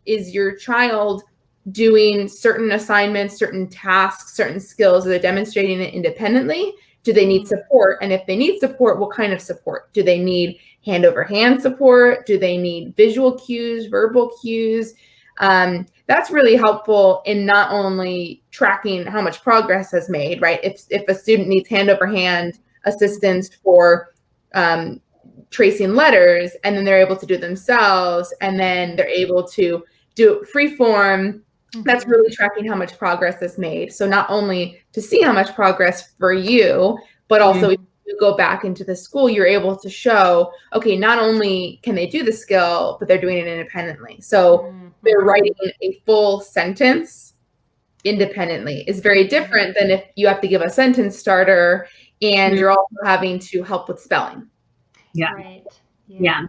is your child doing certain assignments, certain tasks, certain skills? Are they demonstrating it independently? Do they need support? And if they need support, what kind of support? Do they need hand over hand support? Do they need visual cues, verbal cues? That's really helpful in not only tracking how much progress has made, right? If a student needs hand over hand assistance for tracing letters, and then they're able to do it themselves, and then they're able to do it free form, that's really tracking how much progress is made. So not only to see how much progress for you, but also if you go back into the school, you're able to show, okay, not only can they do the skill, but they're doing it independently. So they're writing a full sentence independently. Is very different than if you have to give a sentence starter and you're also having to help with spelling. Yeah. Right. Yeah.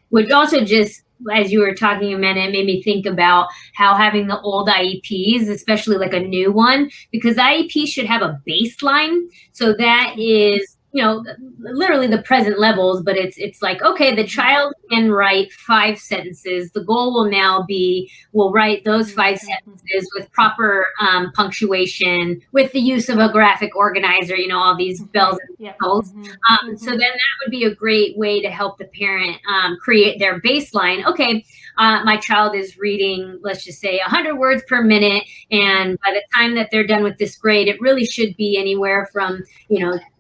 Which also just, as you were talking, Amanda, it made me think about how having the old IEPs, especially like a new one, because IEP should have a baseline. So that is, literally the present levels, but it's like, okay, the child can write 5 sentences. The goal will now be, we'll write those 5 sentences with proper punctuation, with the use of a graphic organizer, all these bells and whistles. So then that would be a great way to help the parent create their baseline. Okay, my child is reading, let's just say 100 words per minute. And by the time that they're done with this grade, it really should be anywhere from,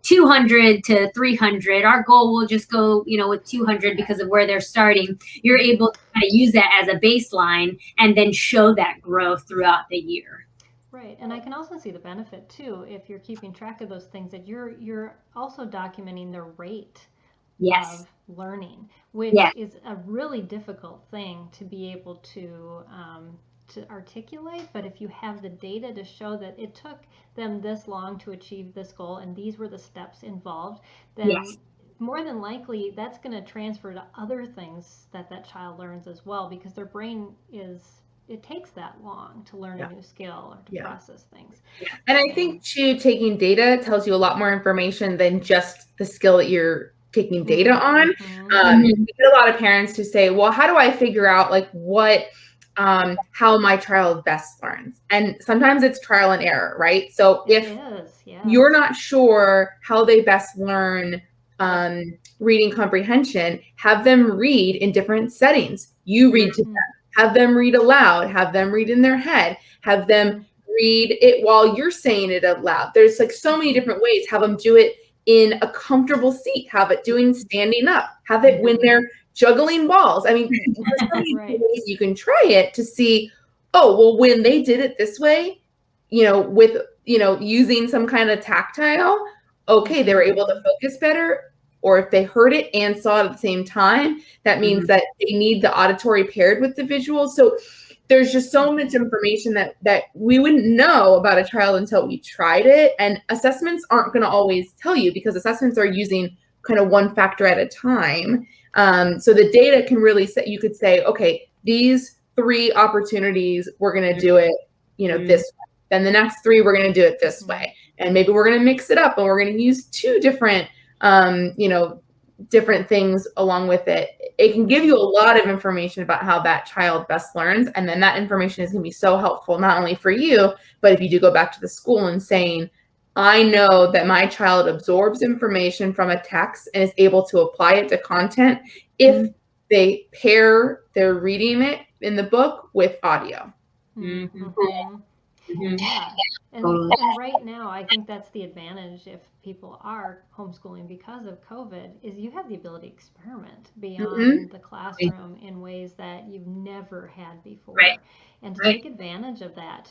200 to 300. Our goal will just go, with 200 because of where they're starting. You're able to kind of use that as a baseline and then show that growth throughout the year. Right. And I can also see the benefit too, if you're keeping track of those things, that you're also documenting the rate of learning, which is a really difficult thing to be able to articulate. But if you have the data to show that it took them this long to achieve this goal and these were the steps involved, then more than likely that's going to transfer to other things that child learns as well, because their brain it takes that long to learn a new skill or to process things. And I think too, taking data tells you a lot more information than just the skill that you're taking data on. We get a lot of parents who say, well, how do I figure out how my child best learns? And sometimes it's trial and error, right? So if you're not sure how they best learn reading comprehension, have them read in different settings. You read to them, have them read aloud, have them read in their head, have them read it while you're saying it out loud. There's so many different ways. Have them do it in a comfortable seat, have it doing standing up, have it when they're juggling balls. I mean, there's so many ways you can try it to see, oh, well, when they did it this way, with, using some kind of tactile, okay, they were able to focus better. Or if they heard it and saw it at the same time, that means that they need the auditory paired with the visual. So there's just so much information that we wouldn't know about a child until we tried it. And assessments aren't going to always tell you, because assessments are using kind of one factor at a time. So the data can really you could say, okay, these 3 opportunities, we're going to do it, this way. Then the next 3, we're going to do it this way. And maybe we're going to mix it up and we're going to use 2 different, different things along with it. It can give you a lot of information about how that child best learns. And then that information is going to be so helpful, not only for you, but if you do go back to the school and saying, I know that my child absorbs information from a text and is able to apply it to content if they pair their reading it in the book with audio. Yeah. And right now, I think that's the advantage if people are homeschooling because of COVID, is you have the ability to experiment beyond the classroom in ways that you've never had before. And to take advantage of that,